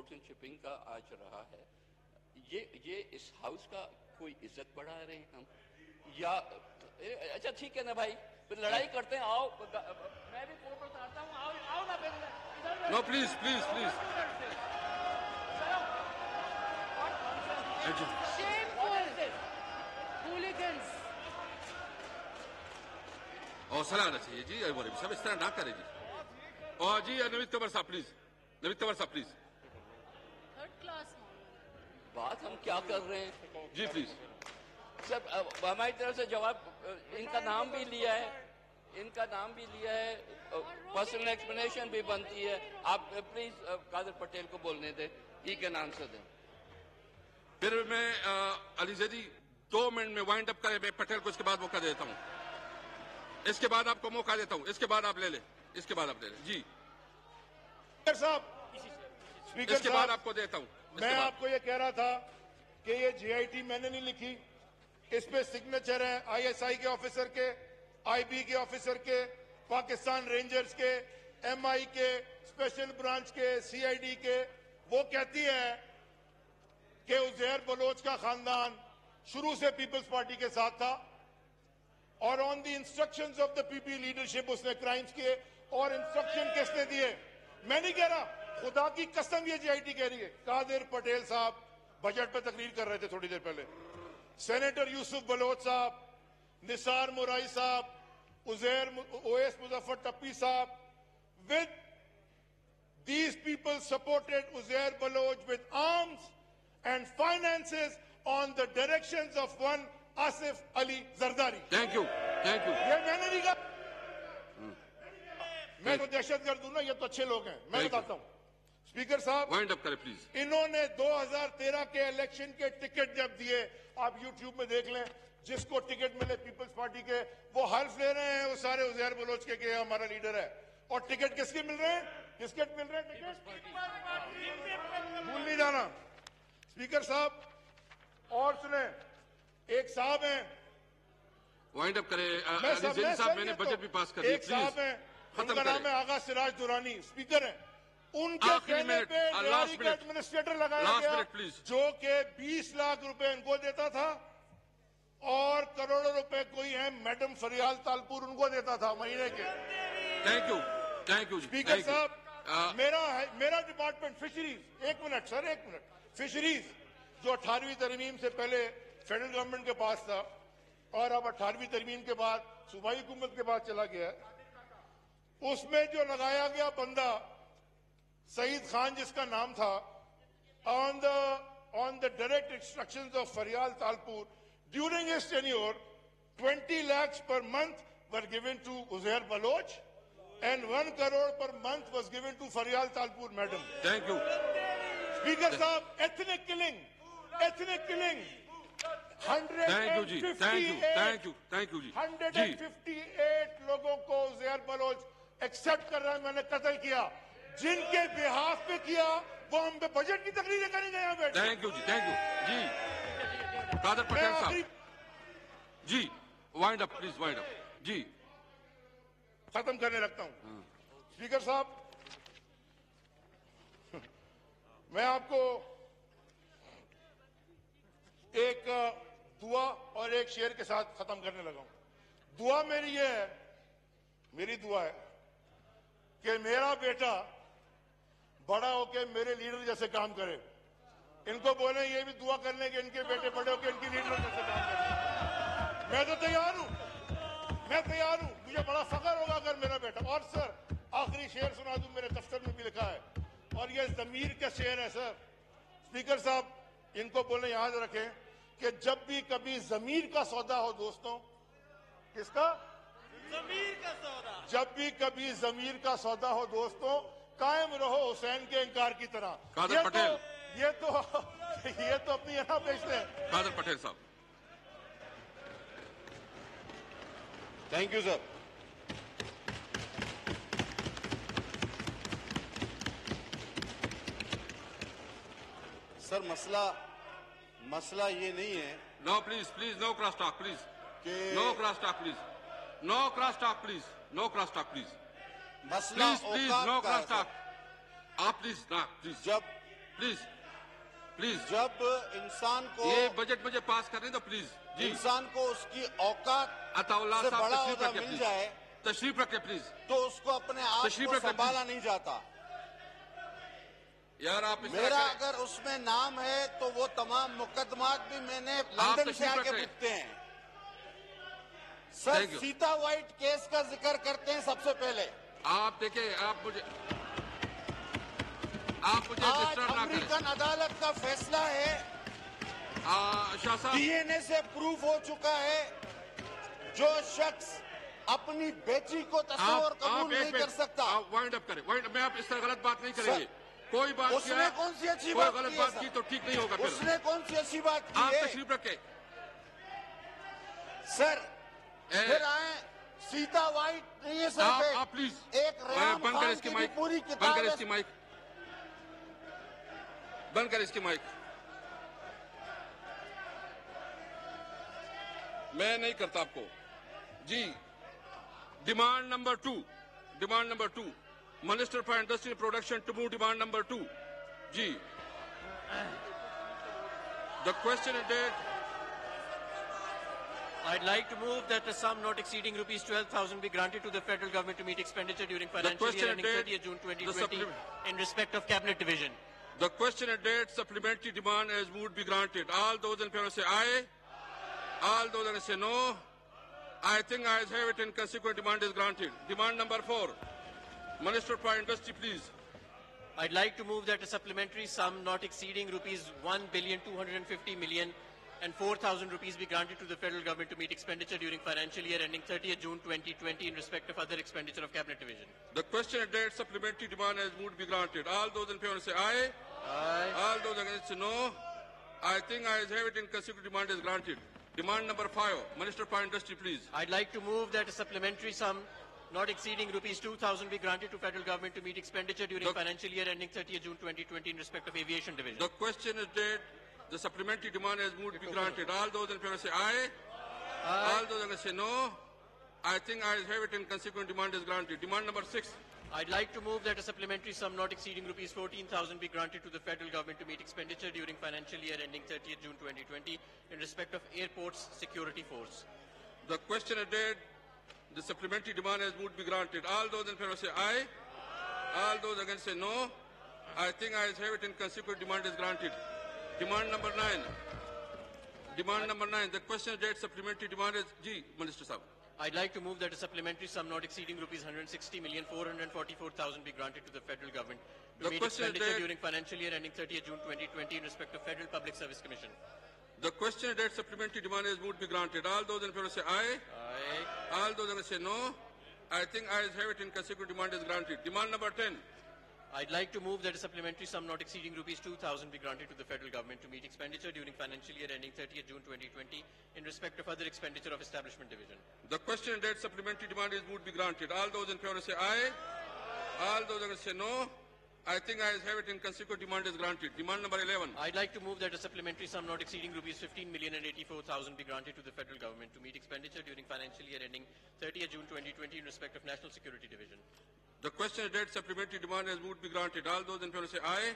Exports and shipping का आज रहा है, ये इस हाउस का कोई इज्जत बढ़ा रहे हैं हम, या अच्छा ठीक है ना भाई, फिर लड़ाई करते हैं, आओ मैं भी फोटो उतारता हूँ, आओ ना फिर। No please please please. हौसला आना चाहिए जी, सब इस तरह ना करें जी। और जी नवीद तंवर साहब प्लीज, नवीद तंवर साहब प्लीज। थर्ड क्लास बात हम क्या कर रहे हैं जी प्लीज। सब हमारी तरफ से जवाब, इनका नाम भी लिया है, इनका नाम भी लिया है, पर्सनल एक्सप्लेनेशन भी बनती है। आप प्लीज कादर पटेल को बोलने दें, ही कैन आंसर दें। फिर मैं अली जैदी 2 मिनट में वाइंड अप करें, मैं पटेल को इसके बाद मौका देता हूँ, इसके बाद आपको मौका देता हूँ, इसके बाद आप ले लें, इसके बाद आप ले लें जी। स्पीकर इसके बाद आपको देता हूँ। मैं आपको ये कह रहा था कि ये जीआईटी मैंने नहीं लिखी, इस पे सिग्नेचर है आईएसआई के ऑफिसर के, आईबी के ऑफिसर के, पाकिस्तान रेंजर्स के, एमआई के, स्पेशल ब्रांच के, सीआईडी के। वो कहती है कि उज़ैर बलोच का खानदान शुरू से पीपल्स पार्टी के साथ था और on the instructions of the PP leadership उसने क्राइम्स किए। और इंस्ट्रक्शन किसने दिए? मैं नहीं कह रहा, खुदा की कसम ये जीआईटी कह रही है। कादिर पटेल साहब बजट पर तकरीर कर रहे थे थोड़ी देर पहले, सेनेटर यूसुफ बलोच साहब, निसार मुराई साहब, ओएस मुजफ्फर टप्पी साहब, with these people supported Uzair Baloch with arms and finances on the directions of one Asif Ali Zardari. Thank you, thank you. ये मैंने नहीं कहा, मैं तो दहशतगर्द हूं ना, ये तो अच्छे लोग हैं, मैं बताता हूं। स्पीकर साहब वाइंड अप करें प्लीज। इन्होंने 2013 के इलेक्शन के टिकट जब दिए, आप यूट्यूब में देख लें, जिसको टिकट मिले पीपल्स पार्टी के, वो हल्फ ले रहे हैं वो सारे उज़ैर बलोच के हमारा लीडर है। और टिकट किसके मिल रहे हैं? किसके मिल रहे हैं टिकट? भूल नहीं जाना। स्पीकर साहब और सुने, एक साहब हैं, वाइंड अप करें साहब, मैंने बजट भी पास कर दिया, एक साहब हैं, उनका नाम है आगा सिराज दुरानी, स्पीकर हैं, उनके कहने पे रेवाड़ी का एडमिनिस्ट्रेटर लगाया गया जो कि 20 लाख रुपए इनको देता था और करोड़ों रुपए कोई है मैडम फरियाल तालपुर उनको देता था महीने के। थैंक यू स्पीकर साहब, मेरा डिपार्टमेंट फिशरीज, एक मिनट सर, एक मिनट, फिशरीज जो 18वीं तरमीम से पहले फेडरल गवर्नमेंट के पास था और अब 18वीं तरमीम के बाद सूबाई हुकूमत के पास चला गया, उसमें जो लगाया गया बंदा सईद खान जिसका नाम था, on the direct instructions of Fariyal Talpur during his tenure 20 lakhs per month were given to Uzair Baloch and 1 crore per month was given to Farial Talpur madam. Thank you. Speaker साहब, ethnic killing, 158 लोगों को Uzair Bloch accept कर रहा है, मैंने कत्ल किया, जिनके बिहाफ पे किया वो हम पे बजट की तकरीरें करेंगे यहाँ बैठ। थैंक यू जी। कादर पटेल साहब ji, wind up please, wind up जी। खत्म करने लगता हूं। स्पीकर साहब, मैं आपको एक दुआ और एक शेर के साथ खत्म करने लगा हूं। दुआ मेरी ये है, मेरी दुआ है कि मेरा बेटा बड़ा होके मेरे लीडर जैसे काम करे। इनको बोले ये भी दुआ करने के इनके बेटे बड़े होके इनकी लीडर जैसे काम करे। मैं तो तैयार हूं, मैं तैयार हूं, मुझे बड़ा फख्र होगा अगर मेरा बेटा। और सर आखिरी शेर सुना दूं, मेरे दफ्तर में भी लिखा है और ये जमीर का शेर है सर। स्पीकर साहब, इनको बोले याद रखें कि जब भी कभी जमीर का सौदा हो दोस्तों, किसका? जमीर का सौदा। जब भी कभी जमीर का सौदा हो दोस्तों, कायम रहो हुसैन के इंकार की तरह। कादर पटेल, ये तो अपनी यहाँ बेचते हैं। कादर पटेल साहब। Thank you sir. सर मसला ये नहीं है। No please, no cross talk please, no cross talk please, no cross talk please, no cross talk please, मसला प्लीज नो क्रॉस टॉक। आप प्लीज ना प्लीज। प्लीज प्लीज, जब इंसान को ये बजट मुझे पास करने दो प्लीज जी। इंसान को उसकी औकात अताउल्लाह से साहब बड़ा तशरीफ ओहदा रखे मिल प्लीज, जाए तशरीफ रखे प्लीज। तो उसको अपने आप तशरीफ को रखें, संभाला नहीं जाता। यार आप इस तरह मेरा करें। अगर उसमें नाम है तो वो तमाम मुकदमात भी मैंने आप लंदन से तशरीफ आके रखें। बिकते हैं। Sir Thank you. Sita white case का जिक्र करते हैं सबसे पहले। आप देखिए, आप मुझे आज डिस्टर्ब ना करें। अमेरिकन अदालत का फैसला है, शाह साहब, डीएनए से प्रूफ हो चुका है, जो शख्स अपनी बेटी को तस्वीर कबूल नहीं कर सकता। आप वाइंड अप करें, वाइंड। मैं आप इस तरह गलत बात नहीं करेंगे। कोई बात उसने किया, कौन सी अच्छी कोई बात गलत की है, बात सर? की तो ठीक नहीं होगा फिर। उसने कौन सी अच्छी बात की आप है? तशरीफ रखें। सर फिर आए, सीता वाइट नहीं है सर। आप प्लीज एक रेहाम बंद कर खान इसकी की माइक, भी पूरी बंद किताब कर है। इसकी माइक, बंद कर इसकी माइक। मैं नहीं करता आपको जी। Demand number two, minister for industry production to move demand number 2 जी। The question is that. I'd like to move that a sum not exceeding rupees 12,000 be granted to the federal government to meet expenditure during financial question year ending is 30th June the 2020 in respect of cabinet division. The question is date supplementary demand as would be granted. All those in favor say aye. All those against say no. I think ayes have it and consequent demand is granted. Demand number 4. Minister for Industry, please. I'd like to move that a supplementary sum not exceeding rupees 1,250,000,000 and 4,000 rupees be granted to the federal government to meet expenditure during financial year ending 30th June 2020 in respect of other expenditure of cabinet division. The question is date supplementary demand as would be granted. All those in favor say aye. Aye. All those against say no. I think ayes have it and consequent demand is granted. Demand number 5. Minister for Industry, please. I'd like to move that a supplementary sum not exceeding rupees 2,000 be granted to federal government to meet expenditure during financial year ending 30th June 2020 in respect of aviation division. The question is date. The supplementary demand as would be granted. All those in favor say aye. All those against say no. I think ayes have it and consequent demand is granted. Demand number 6. I'd like to move that a supplementary sum not exceeding rupees 14,000 be granted to the federal government to meet expenditure during financial year ending 30th June 2020 in respect of Airports Security Force. The question is date. The supplementary demand as would be granted. All those in favor say aye. All those against say no. I think ayes have it and consequent demand is granted. Demand number 9. Demand number 9. The question is date supplementary demand is G. Minister Sahab. I'd like to move that a supplementary sum not exceeding rupees 160,444,000 be granted to the federal government to The meet question is expenditure that- during financial year ending 30th June 2020 in respect of Federal Public Service Commission. The question is date supplementary demand as would be granted. All those in favor say aye. Aye. All those against say no. I think ayes have it and consequent demand is granted. Demand number 10. I'd like to move that a supplementary sum not exceeding rupees 2,000 be granted to the federal government to meet expenditure during financial year ending 30th June 2020 in respect of other expenditure of establishment division. The question is date supplementary demand is would be granted. All those in favor say aye. All those against say no. I think ayes have it and consequent demand is granted. Demand number 11. I'd like to move that a supplementary sum not exceeding rupees 15,084,000 be granted to the federal government to meet expenditure during financial year ending 30th June 2020 in respect of National Security Division. The question is date supplementary demand as would be granted. All those in favor say aye.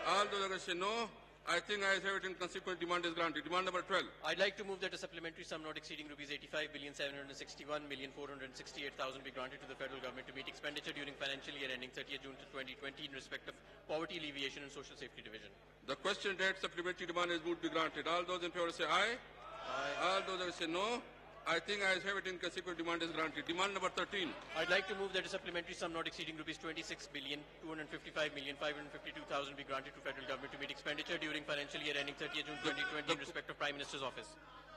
All those against say no. I think ayes have it and consequent demand is granted. Demand number 12. I'd like to move that a supplementary sum not exceeding rupees 85,761,468,000 be granted to the federal government to meet expenditure during financial year ending 30th June 2020 in respect of Poverty Alleviation and Social Safety Division. The question is date supplementary demand as would be granted. All those in favor say aye. All those against say no. I think ayes have it and consequent demand is granted. Demand number 13. I'd like to move that a supplementary sum not exceeding rupees 26,255,552,000 be granted to federal government to meet expenditure during financial year ending 30th June 2020 in respect of Prime Minister's office.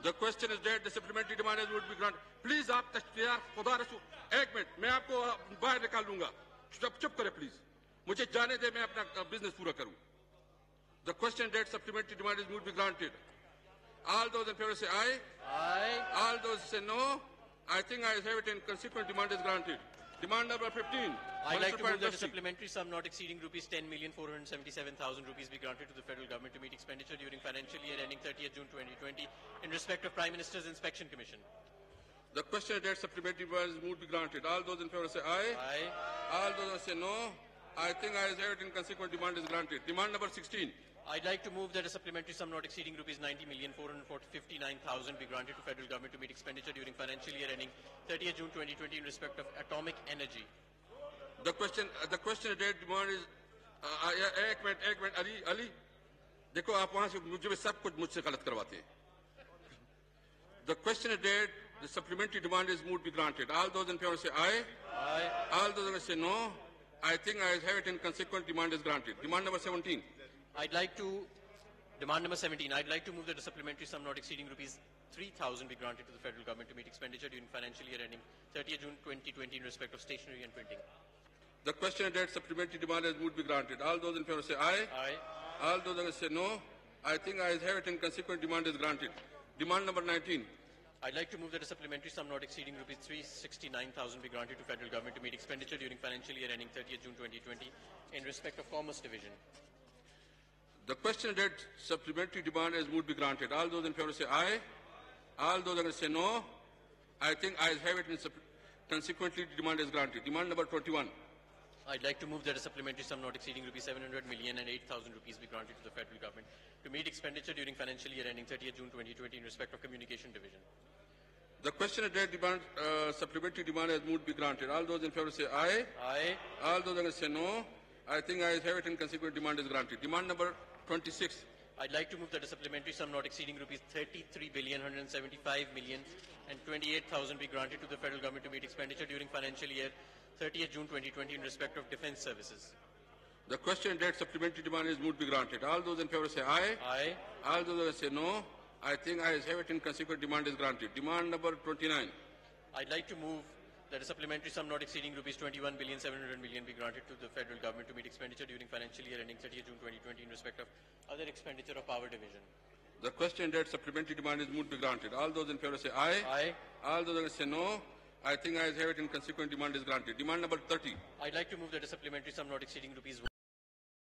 The question is date the supplementary demand as would be granted. Please आप तशरीह खुदा रसूल एक minute मैं आपको बाहर निकाल दूंगा. चुप करें please. मुझे जाने दे मैं अपना बिजनेस पूरा करूं. The question date supplementary demand is would be granted. All those in favor say aye. Aye. All those say no. I think I have it and consequent demand is granted. Demand number 15. I'd like to move that a Industry. supplementary sum not exceeding rupees 10,477,000 rupees be granted to the federal government to meet expenditure during financial year ending 30th June 2020 in respect of Prime Minister's Inspection Commission. The question date supplementary demand is would be granted. All those in favor say aye. Aye. All those say no. I think I have it in consequent demand is granted. Demand number 16. I'd like to move that a supplementary sum not exceeding rupees 90,459,000 be granted to federal government to meet expenditure during financial year ending 30th June 2020 in respect of atomic energy. The question date demand is एक minute Ali देखो आप वहां से मुझे सब कुछ मुझसे गलत करवाते हैं. The question date the supplementary demand is moved be granted. All those in favor say aye. Aye. All those against say no. I think I have it in consequent demand is granted. Demand number 17. Demand number 17. I'd like to move that a supplementary sum not exceeding rupees 3,000 be granted to the federal government to meet expenditure during financial year ending 30th June 2020 in respect of stationery and printing. The question date supplementary demand is moved be granted. All those in favor say aye. Aye. All those against say no. I think I have it in consequent demand is granted. Demand number 19. I'd like to move that a supplementary sum not exceeding rupees 369,000 be granted to federal government to meet expenditure during financial year ending 30th June 2020 in respect of Commerce Division. The question date supplementary demand is moved be granted. All those in favor say aye. All those against say no. I think I have it in consequently demand is granted. Demand number 21. I'd like to move that a supplementary sum not exceeding rupees 700 million and 8,000 rupees be granted to the federal government to meet expenditure during financial year ending 30th June 2020 in respect of Communication Division. The question date demand supplementary demand is moved be granted. All those in favor say aye. Aye. All those against say no. I think I have it in consequent demand is granted. Demand number 26. I'd like to move that a supplementary sum not exceeding rupees 33,175,000,000 and 28,000 be granted to the federal government to meet expenditure during financial year 30th June 2020 in respect of defense services. The question date supplementary demand is moved be granted. All those in favor say aye. Aye. All those against say no. I think I have it in consequent demand is granted. Demand number 29. I'd like to move that a supplementary sum not exceeding rupees 21,700,000,000 be granted to the federal government to meet expenditure during financial year ending 30th June 2020 in respect of other expenditure of Power Division. The question date supplementary demand is moved be granted. All those in favor say aye. Aye. All those against say no. I think I have it in consequent demand is granted. Demand number 30. I'd like to move that a supplementary sum not exceeding rupees